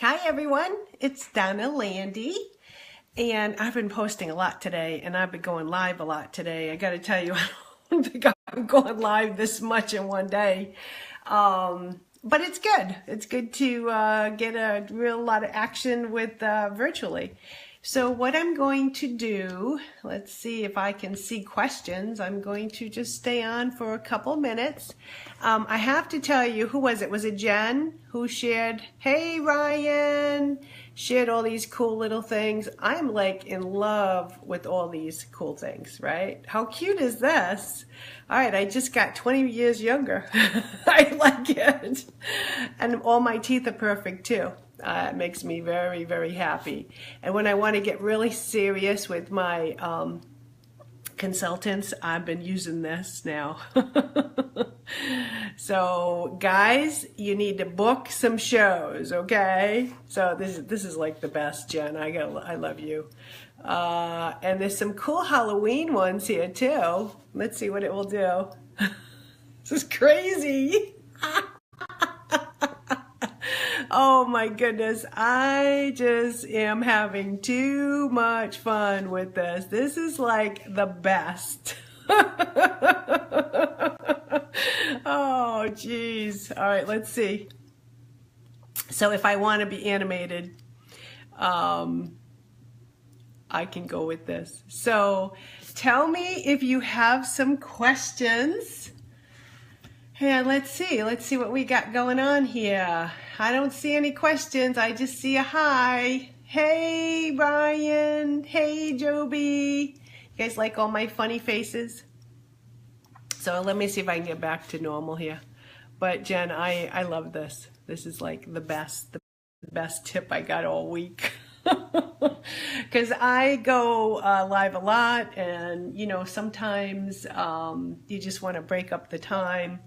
Hi everyone, it's Donna Landy, and I've been posting a lot today, and I've been going live a lot today. I got to tell you, I don't think I'm going live this much in one day, but it's good. It's good to get a real lot of action with virtually. So what I'm going to do, let's see if I can see questions. I'm going to just stay on for a couple minutes. I have to tell you, who was it? Was it Jen who shared, hey Ryan, shared all these cool little things. I'm like in love with all these cool things, right? How cute is this? All right, I just got 20 years younger. I like it. And all my teeth are perfect too. It makes me very, very happy. And when I want to get really serious with my consultants, I've been using this now. So guys, you need to book some shows, okay? So this is like the best, Jen. I love you. And there's some cool Halloween ones here too. Let's see what it will do. This is crazy. Oh my goodness, I just am having too much fun with this. This is like the best. Oh geez. All right, let's see. So if I want to be animated, I can go with this. So tell me if you have some questions. And let's see what we got going on here. I don't see any questions. I just see a hi. Hey, Ryan. Hey, Joby. You guys like all my funny faces? So let me see if I can get back to normal here. But Jen, I love this. This is like the best tip I got all week. Because I go live a lot, and you know, sometimes you just want to break up the time.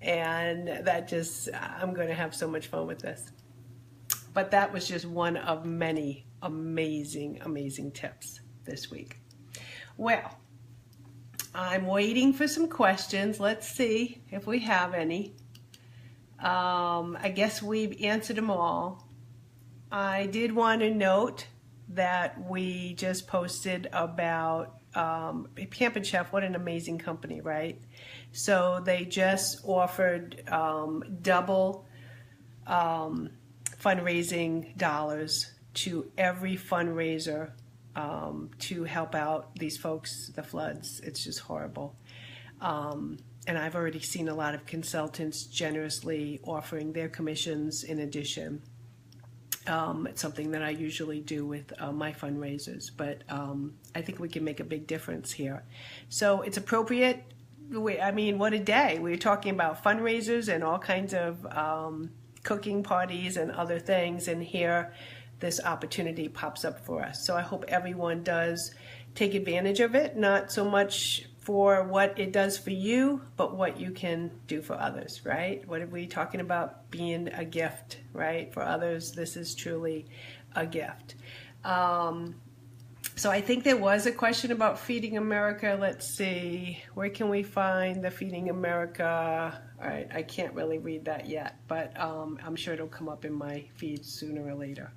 And that just, I'm going to have so much fun with this. But that was just one of many amazing, amazing tips this week. Well, I'm waiting for some questions. Let's see if we have any. I guess we've answered them all. I did want to note that we just posted about Camp & Chef. What an amazing company, right? So they just offered double fundraising dollars to every fundraiser to help out these folks, the floods. It's just horrible. And I've already seen a lot of consultants generously offering their commissions in addition. It's something that I usually do with my fundraisers, but I think we can make a big difference here. So it's appropriate. I mean, what a day. We're talking about fundraisers and all kinds of cooking parties and other things, and here this opportunity pops up for us. So I hope everyone does take advantage of it, not so much for what it does for you, but what you can do for others, right? What are we talking about? Being a gift, right? For others, this is truly a gift. So I think there was a question about Feeding America. Let's see, where can we find the Feeding America? All right, I can't really read that yet, but I'm sure it'll come up in my feed sooner or later.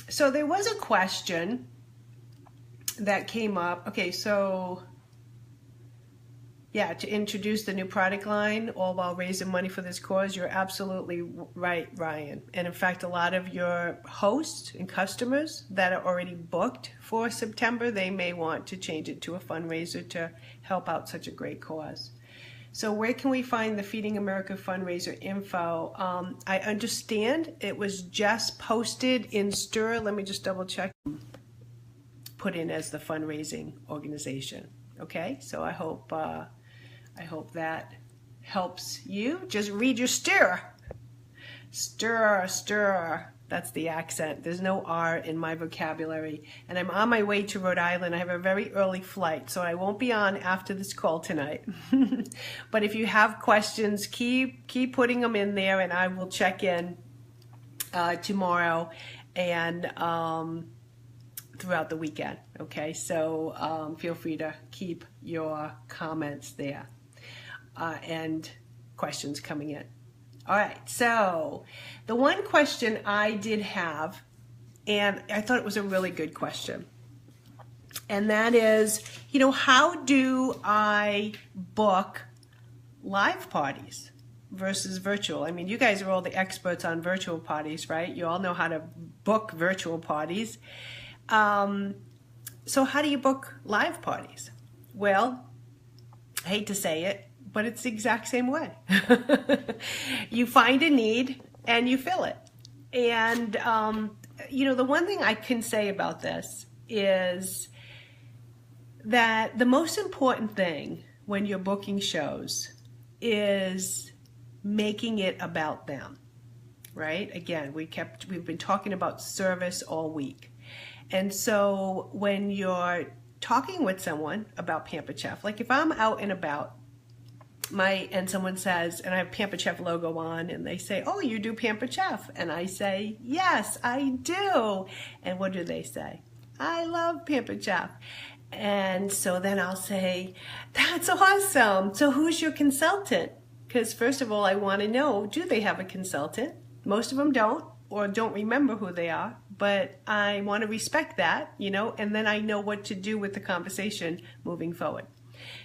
So there was a question that came up. Okay, so yeah, to introduce the new product line, all while raising money for this cause. You're absolutely right, Ryan. And in fact, a lot of your hosts and customers that are already booked for September, they may want to change it to a fundraiser to help out such a great cause. So where can we find the Feeding America fundraiser info? I understand it was just posted in Stir. Let me just double check. Put in as the fundraising organization. Okay, so I hope that helps you. Just read your Stir. Stir, stir. That's the accent. There's no R in my vocabulary. And I'm on my way to Rhode Island. I have a very early flight, so I won't be on after this call tonight. But if you have questions, keep putting them in there, and I will check in tomorrow and throughout the weekend. Okay, so feel free to keep your comments there and questions coming in. All right, so the one question I did have, and I thought it was a really good question, and that is, how do I book live parties versus virtual? I mean, you guys are all the experts on virtual parties, right? You all know how to book virtual parties. So how do you book live parties? Well, I hate to say it, but it's the exact same way. You find a need and you fill it. And, the one thing I can say about this is that the most important thing when you're booking shows is making it about them, right? Again, we've been talking about service all week. And so when you're talking with someone about Pampered Chef, like if I'm out and about, and someone says, and I have Pampered Chef logo on, and they say, "Oh, you do Pampered Chef?" And I say, "Yes, I do." And what do they say? "I love Pampered Chef." And so then I'll say, "That's awesome. So who's your consultant?" Because first of all, I want to know, do they have a consultant? Most of them don't, or don't remember who they are, but I want to respect that, and then I know what to do with the conversation moving forward.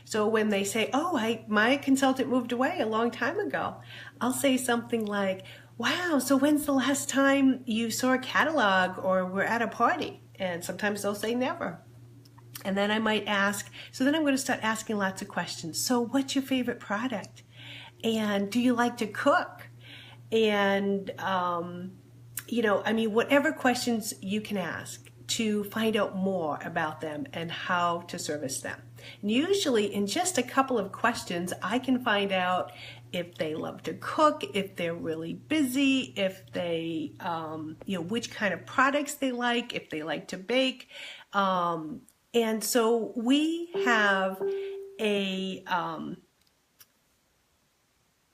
So when they say, "Oh, my consultant moved away a long time ago," I'll say something like, "Wow, so when's the last time you saw a catalog or were at a party?" And sometimes they'll say never. And then I might ask, so then I'm going to start asking lots of questions. So what's your favorite product? And do you like to cook? And, whatever questions you can ask to find out more about them and how to service them. And usually in just a couple of questions, I can find out if they love to cook, if they're really busy, if they, which kind of products they like, if they like to bake. And so we have a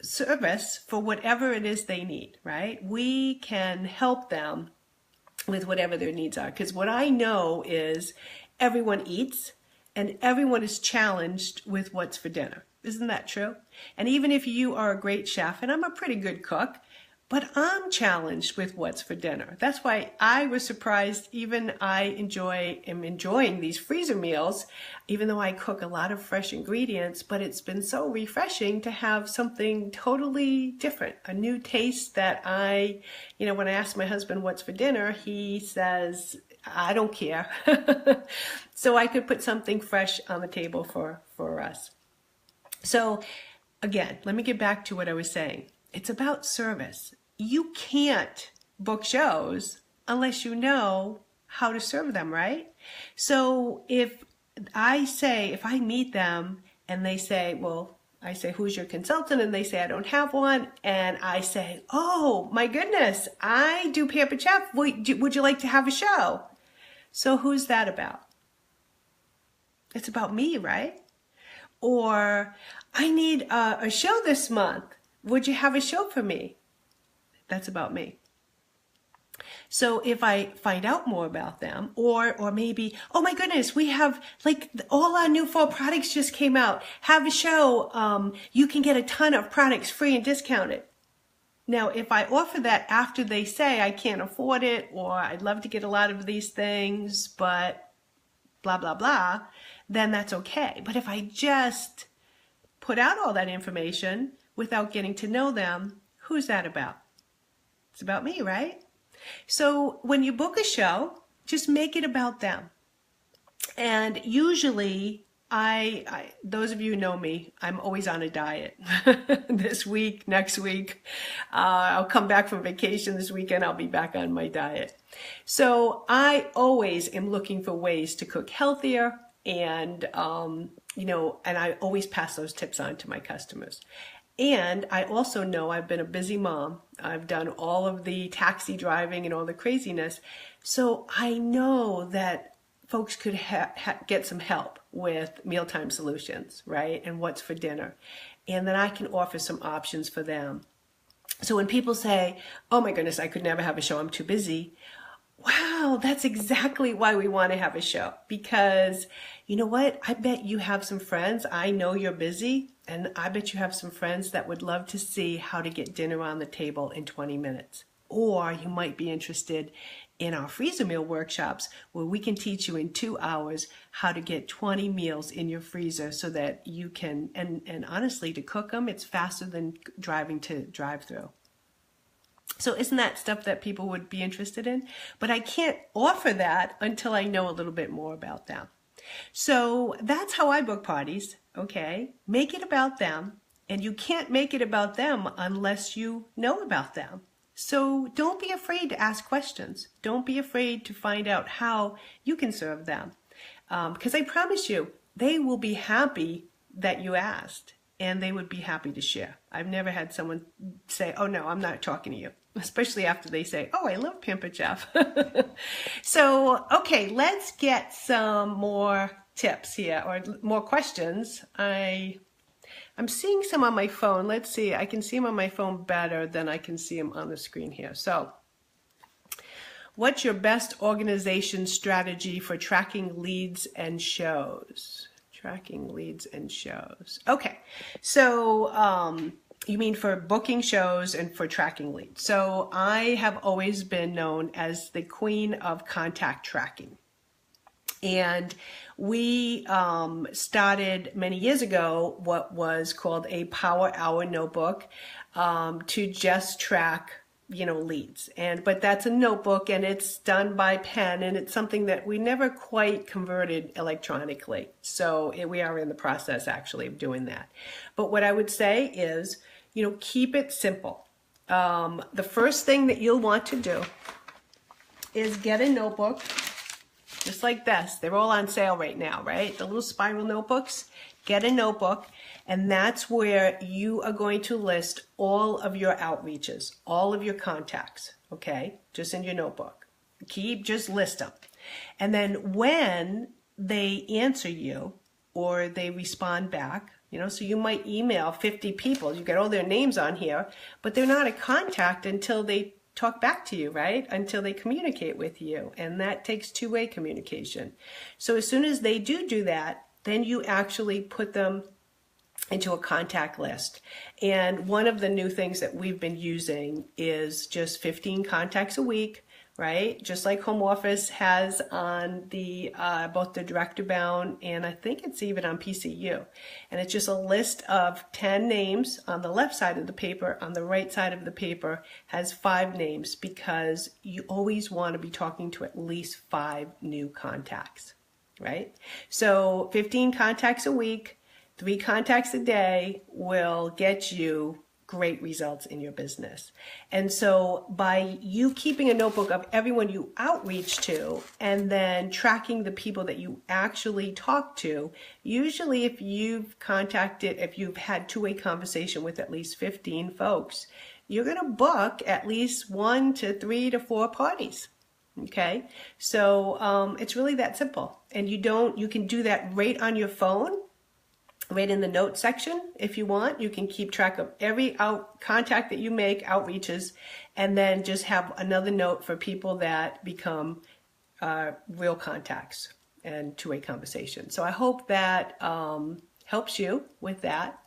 service for whatever it is they need, right? We can help them with whatever their needs are. Because what I know is everyone eats and everyone is challenged with what's for dinner. Isn't that true? And even if you are a great chef, and I'm a pretty good cook, but I'm challenged with what's for dinner. That's why I was surprised. Even I am enjoying these freezer meals, even though I cook a lot of fresh ingredients, but it's been so refreshing to have something totally different, a new taste that when I ask my husband what's for dinner, he says, "I don't care." So I could put something fresh on the table for us. So again, let me get back to what I was saying. It's about service. You can't book shows unless you know how to serve them, right? So if I meet them and they say, I say, "Who's your consultant?" And they say, "I don't have one." And I say, "Oh my goodness, I do Pampered Chef. Would you like to have a show?" So who's that about? It's about me, right? Or, "I need a show this month. Would you have a show for me?" That's about me. So if I find out more about them, or maybe, "Oh my goodness, we have all our new fall products just came out. Have a show. You can get a ton of products free and discounted." Now, if I offer that after they say I can't afford it, or I'd love to get a lot of these things, but blah, blah, blah, then that's okay. But if I just put out all that information without getting to know them, who's that about? It's about me, right? So when you book a show, just make it about them. And usually, those of you who know me, I'm always on a diet. This week, next week, I'll come back from vacation this weekend, I'll be back on my diet. So I always am looking for ways to cook healthier, and and I always pass those tips on to my customers. And I also know I've been a busy mom. I've done all of the taxi driving and all the craziness. So I know that folks could get some help with mealtime solutions, right? And what's for dinner. And then I can offer some options for them. So when people say, "Oh my goodness, I could never have a show, I'm too busy," Wow, that's exactly why we want to have a show. Because you know what? I bet you have some friends. I know you're busy, and I bet you have some friends that would love to see how to get dinner on the table in 20 minutes. Or you might be interested in our freezer meal workshops where we can teach you in 2 hours how to get 20 meals in your freezer so that you can, and honestly, to cook them, it's faster than driving to drive-through. So isn't that stuff that people would be interested in? But I can't offer that until I know a little bit more about them. So that's how I book parties, okay? Make it about them, and you can't make it about them unless you know about them. So don't be afraid to ask questions. Don't be afraid to find out how you can serve them. Because I promise you, they will be happy that you asked, and they would be happy to share. I've never had someone say, oh no, I'm not talking to you, especially after they say, oh, I love Pampered Chef. So, okay, let's get some more tips here, or more questions. I'm seeing some on my phone. Let's see, I can see them on my phone better than I can see them on the screen here. So, what's your best organization strategy for tracking leads and shows? Tracking leads and shows. Okay, so you mean for booking shows and for tracking leads. So I have always been known as the queen of contact tracking. And we started many years ago what was called a Power Hour notebook to just track leads. But that's a notebook, and it's done by pen, and it's something that we never quite converted electronically. So we are in the process actually of doing that. But what I would say is, keep it simple. The first thing that you'll want to do is get a notebook, just like this. They're all on sale right now, right? The little spiral notebooks. Get a notebook, and that's where you are going to list all of your outreaches, all of your contacts, okay? Just in your notebook. Just list them. And then when they answer you or they respond back, so you might email 50 people, you get all their names on here, but they're not a contact until they talk back to you, right? Until they communicate with you, and that takes two-way communication. So as soon as they do that, then you actually put them into a contact list. And one of the new things that we've been using is just 15 contacts a week, right? Just like home office has on the both the director bound, and I think it's even on PCU. And it's just a list of 10 names on the left side of the paper. On the right side of the paper has 5 names, because you always want to be talking to at least 5 new contacts, right? So 15 contacts a week, 3 contacts a day will get you great results in your business. And so by you keeping a notebook of everyone you outreach to and then tracking the people that you actually talk to, usually if you've had two-way conversation with at least 15 folks, you're going to book at least 1 to 3 to 4 parties. Okay, so it's really that simple. And you can do that right on your phone, right in the notes section if you want. You can keep track of every contact that you make, outreaches, and then just have another note for people that become real contacts and two-way conversation. So I hope that helps you with that.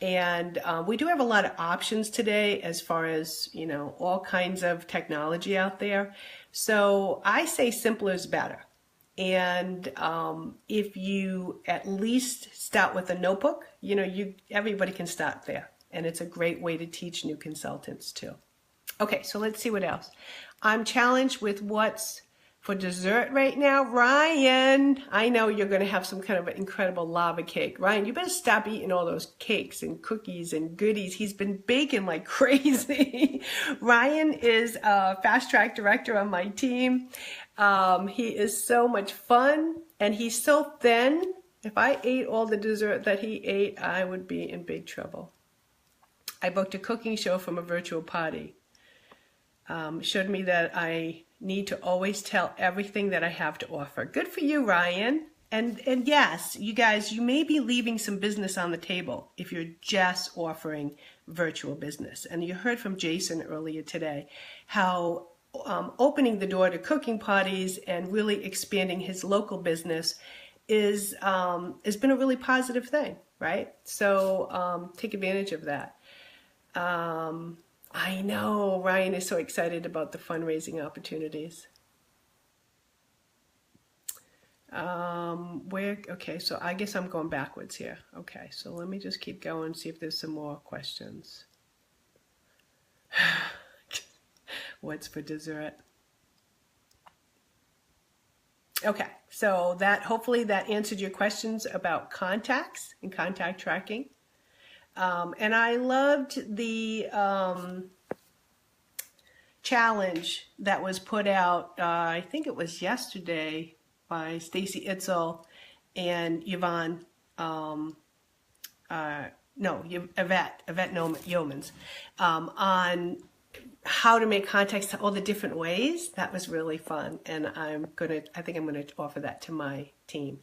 And we do have a lot of options today as far as, all kinds of technology out there. So I say simpler is better. And if you at least start with a notebook, everybody can start there. And it's a great way to teach new consultants too. Okay, so let's see what else. I'm challenged with what's for dessert right now. Ryan, I know you're going to have some kind of an incredible lava cake. Ryan, you better stop eating all those cakes and cookies and goodies. He's been baking like crazy. Ryan is a fast track director on my team. He is so much fun, and he's so thin. If I ate all the dessert that he ate, I would be in big trouble. I booked a cooking show from a virtual party. Showed me that I need to always tell everything that I have to offer. Good for you, Ryan. And yes, you guys, you may be leaving some business on the table if you're just offering virtual business. And you heard from Jason earlier today how opening the door to cooking parties and really expanding his local business is has been a really positive thing, right? So take advantage of that. I know Ryan is so excited about the fundraising opportunities. Okay, so I guess I'm going backwards here. Okay, so let me just keep going, see if there's some more questions. What's for dessert? Okay, so hopefully that answered your questions about contacts and contact tracking. And I loved the challenge that was put out, I think it was yesterday, by Stacy Itzel and Yvette Yeomans, on how to make contacts to all the different ways. That was really fun, and I think I'm gonna offer that to my team.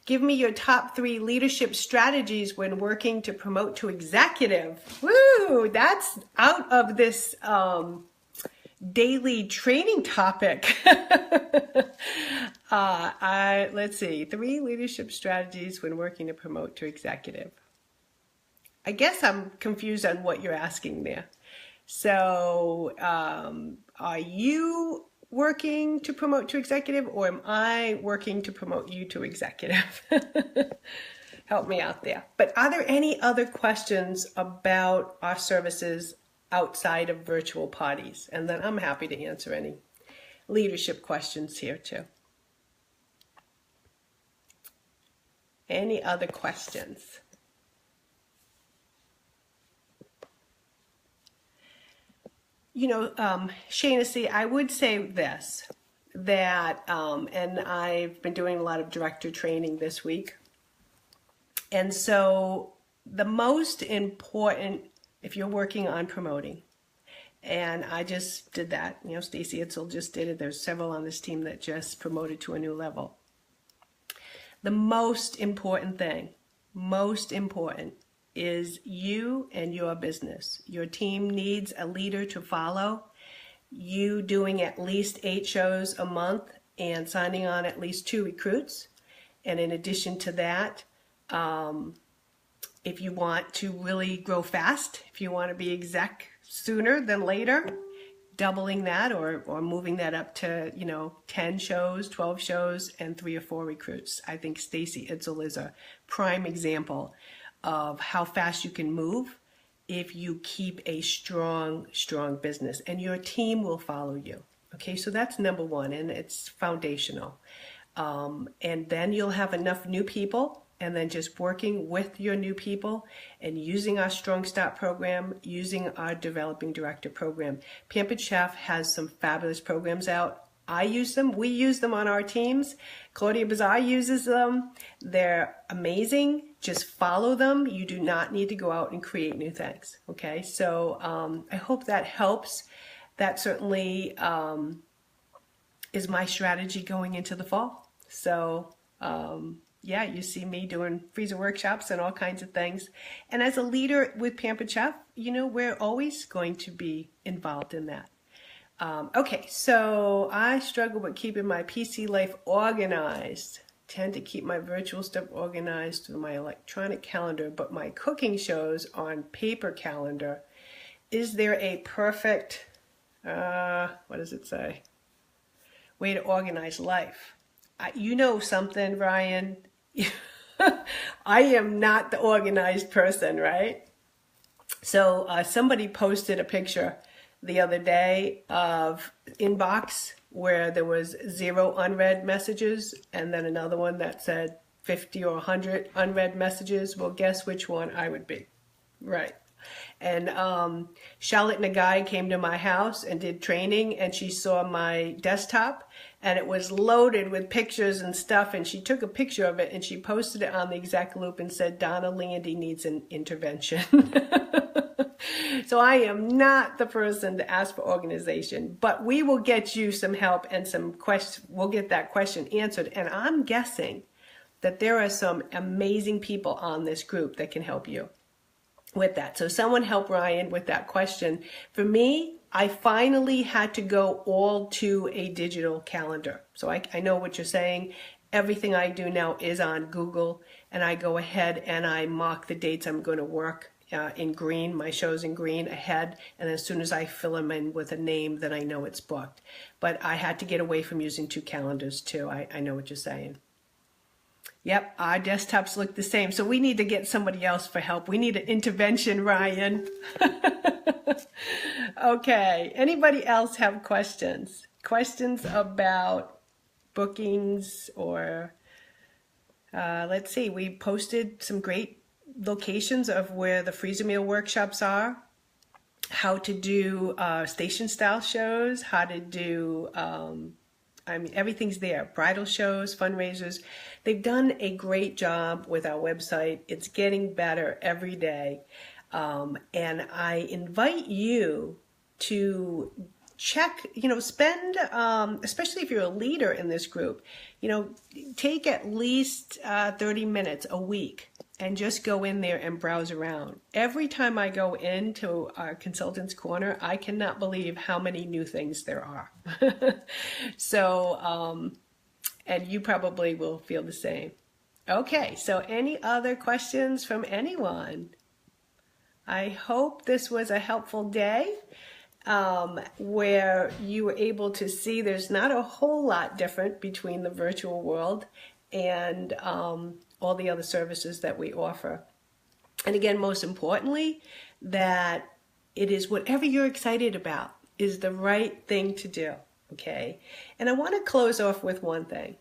Give me your top 3 leadership strategies when working to promote to executive. Woo! That's out of this daily training topic. Let's see, 3 leadership strategies when working to promote to executive. I guess I'm confused on what you're asking there. So, are you working to promote to executive, or am I working to promote you to executive? Help me out there. But are there any other questions about our services outside of virtual parties? And then I'm happy to answer any leadership questions here too. Any other questions? You know, Shana, see, I would say this, that, and I've been doing a lot of director training this week. And so the most important, if you're working on promoting, and I just did that, you know, Stacy Itzel just did it. There's several on this team that just promoted to a new level. The most important thing, is you and your business. Your team needs a leader to follow. You doing at least 8 shows a month and signing on at least 2 recruits. And in addition to that, if you want to really grow fast, if you want to be exec sooner than later, doubling that or moving that up to, you know, 10 shows, 12 shows, and 3 or 4 recruits. I think Stacy Itzel is a prime example of how fast you can move if you keep a strong business, and your team will follow you. Okay, so that's number 1, and it's foundational. And then you'll have enough new people, and then just working with your new people and using our Strong Start program, using our Developing Director program. Pampered Chef has some fabulous programs out. I use them. We use them on our teams. Claudia Bazar uses them. They're amazing. Just follow them. You do not need to go out and create new things. Okay, so I hope that helps. That certainly is my strategy going into the fall. So yeah, you see me doing freezer workshops and all kinds of things. And as a leader with Pampered Chef, you know, we're always going to be involved in that. Okay, so I struggle with keeping my PC life organized. Tend to keep my virtual stuff organized through my electronic calendar, but my cooking shows on paper calendar. Is there a perfect, what does it say? Way to organize life? You know something, Ryan. I am not the organized person, right? So somebody posted a picture the other day of inbox where there was 0 unread messages, and then another one that said 50 or 100 unread messages. Well, guess which one I would be, right? And Charlotte Nagai came to my house and did training, and she saw my desktop, and it was loaded with pictures and stuff, and she took a picture of it and she posted it on the exec loop and said, Donna Landy needs an intervention. So I am not the person to ask for organization, but we will get you some help and some questions. We'll get that question answered. And I'm guessing that there are some amazing people on this group that can help you with that. So someone help Ryan with that question. For me, I finally had to go all to a digital calendar. So I know what you're saying. Everything I do now is on Google, and I go ahead and I mark the dates I'm going to work in green, my shows in green ahead, and as soon as I fill them in with a name, then I know it's booked. But I had to get away from using two calendars too. I know what you're saying. Yep, our desktops look the same, so we need to get somebody else for help. We need an intervention, Ryan. Okay, anybody else have questions? Questions about bookings or, let's see, we posted some great locations of where the freezer meal workshops are, how to do station style shows, how to do, I mean, everything's there. Bridal shows, fundraisers. They've done a great job with our website. It's getting better every day. And I invite you to check, spend, especially if you're a leader in this group, take at least 30 minutes a week and just go in there and browse around. Every time I go into our Consultants Corner, I cannot believe how many new things there are. So, and you probably will feel the same. Okay, so any other questions from anyone? I hope this was a helpful day where you were able to see there's not a whole lot different between the virtual world and all the other services that we offer. And again, most importantly, that it is whatever you're excited about is the right thing to do, okay? And I want to close off with one thing.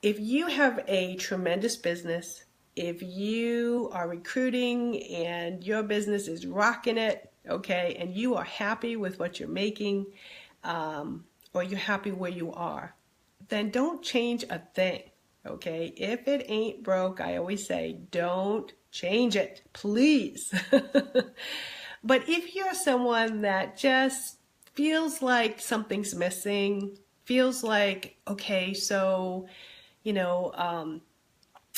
If you have a tremendous business, if you are recruiting and your business is rocking it, okay, and you are happy with what you're making, or you're happy where you are, then don't change a thing, okay? If it ain't broke, I always say, don't change it, please. But if you're someone that just feels like something's missing, feels like, okay, so,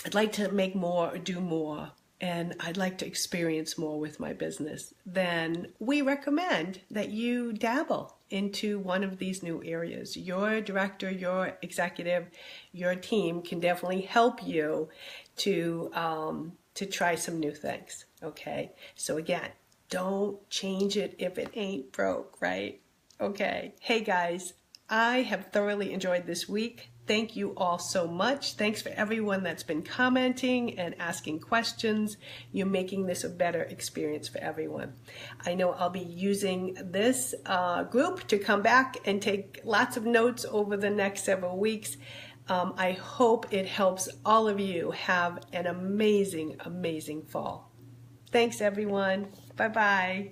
I'd like to make more or do more, and I'd like to experience more with my business, then we recommend that you dabble into one of these new areas. Your director, your executive, your team can definitely help you to try some new things, okay? So again, don't change it if it ain't broke, right? Okay. Hey guys, I have thoroughly enjoyed this week. Thank you all so much. Thanks for everyone that's been commenting and asking questions. You're making this a better experience for everyone. I know I'll be using this group to come back and take lots of notes over the next several weeks. I hope it helps all of you have an amazing, amazing fall. Thanks, everyone. Bye-bye.